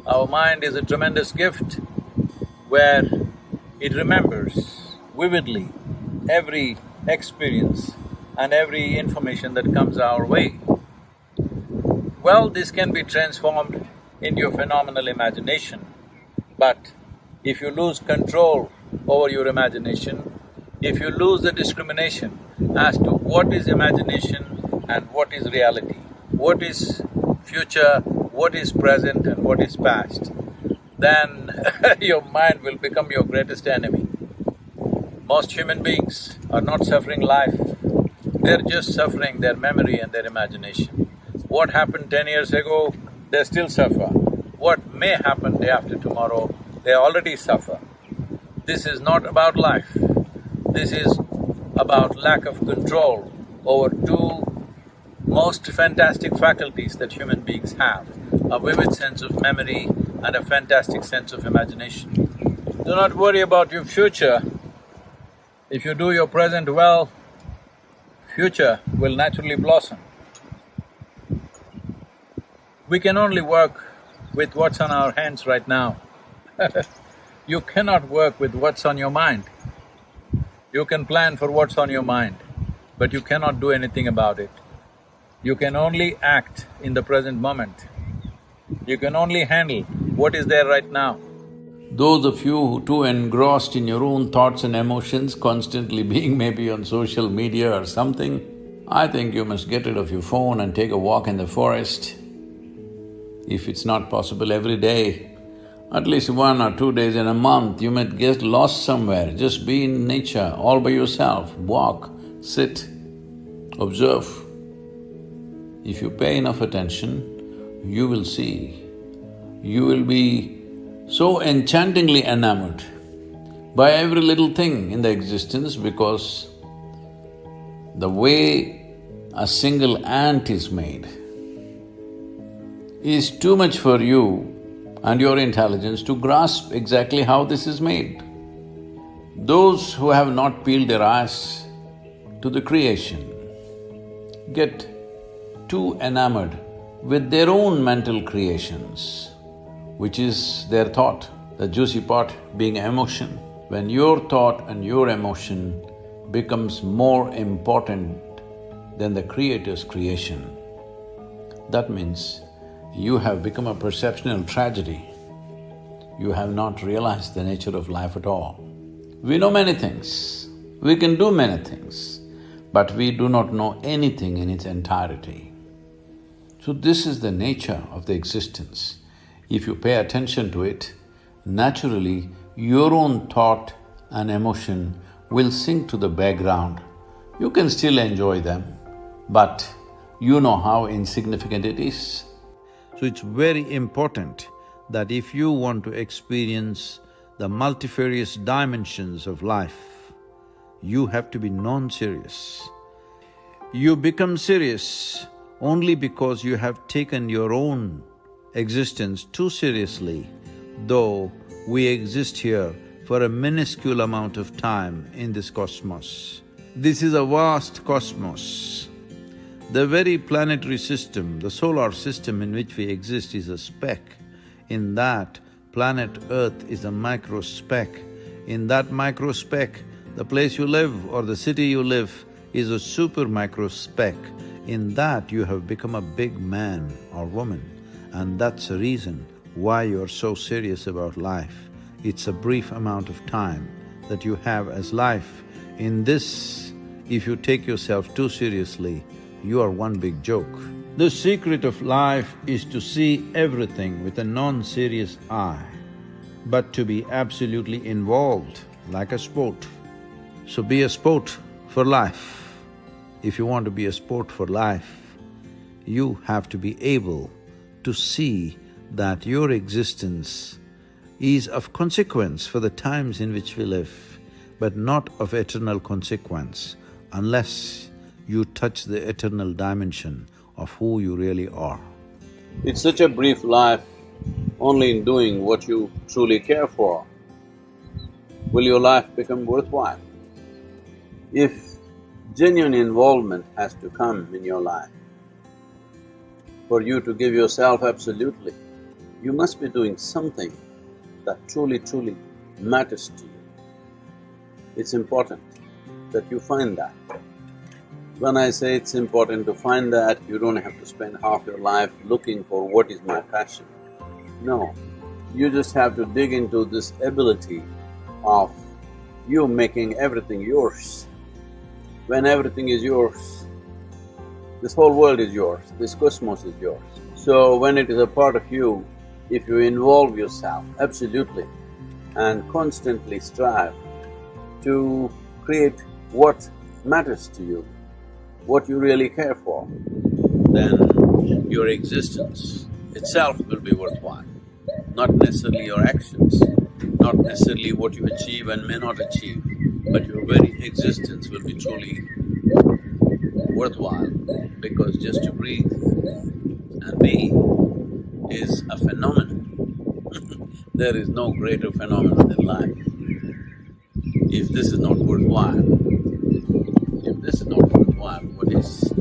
Our mind is a tremendous gift where it remembers vividly every experience and every information that comes our way. Well, this can be transformed into a phenomenal imagination, but if you lose control over your imagination, if you lose the discrimination as to what is imagination and what is reality, what is future, what is present and what is past, then your mind will become your greatest enemy. Most human beings are not suffering life, they're just suffering their memory and their imagination. What happened 10 years ago, they still suffer. What may happen day after tomorrow, they already suffer. This is not about life. This is about lack of control over two most fantastic faculties that human beings have, a vivid sense of memory and a fantastic sense of imagination. Do not worry about your future. If you do your present well, future will naturally blossom. We can only work with what's on our hands right now. You cannot work with what's on your mind. You can plan for what's on your mind, but you cannot do anything about it. You can only act in the present moment. You can only handle what is there right now. Those of you too engrossed in your own thoughts and emotions, constantly being maybe on social media or something, I think you must get rid of your phone and take a walk in the forest. If it's not possible every day, at least 1 or 2 days in a month, you might get lost somewhere. Just be in nature all by yourself, walk, sit, observe. If you pay enough attention, you will see. You will be so enchantingly enamored by every little thing in the existence because the way a single ant is made is too much for you and your intelligence to grasp exactly how this is made. Those who have not peeled their eyes to the creation get too enamored with their own mental creations, which is their thought, the juicy part being emotion. When your thought and your emotion becomes more important than the Creator's creation, that means you have become a perceptual tragedy. You have not realized the nature of life at all. We know many things, we can do many things, but we do not know anything in its entirety. So this is the nature of the existence. If you pay attention to it, naturally your own thought and emotion will sink to the background. You can still enjoy them, but you know how insignificant it is. So it's very important that if you want to experience the multifarious dimensions of life, you have to be non-serious. You become serious only because you have taken your own existence too seriously, though we exist here for a minuscule amount of time in this cosmos. This is a vast cosmos. The very planetary system, the solar system in which we exist is a speck. In that, planet Earth is a micro speck. In that micro speck, the place you live or the city you live is a super micro speck. In that, you have become a big man or woman, and that's the reason why you're so serious about life. It's a brief amount of time that you have as life. In this, if you take yourself too seriously, you are one big joke. The secret of life is to see everything with a non-serious eye, but to be absolutely involved like a sport. So be a sport for life. If you want to be a sport for life, you have to be able to see that your existence is of consequence for the times in which we live, but not of eternal consequence unless you touch the eternal dimension of who you really are. It's such a brief life, only in doing what you truly care for will your life become worthwhile. If genuine involvement has to come in your life, for you to give yourself absolutely, you must be doing something that truly matters to you. It's important that you find that. When I say it's important to find that, you don't have to spend half your life looking for what is my passion. No, you just have to dig into this ability of you making everything yours. When everything is yours, this whole world is yours, this cosmos is yours. So when it is a part of you, if you involve yourself absolutely and constantly strive to create what matters to you, what you really care for, then your existence itself will be worthwhile. Not necessarily your actions, not necessarily what you achieve and may not achieve, but your very existence will be truly worthwhile, because just to breathe and be is a phenomenon. There is no greater phenomenon in life. If this is not worthwhile, what is?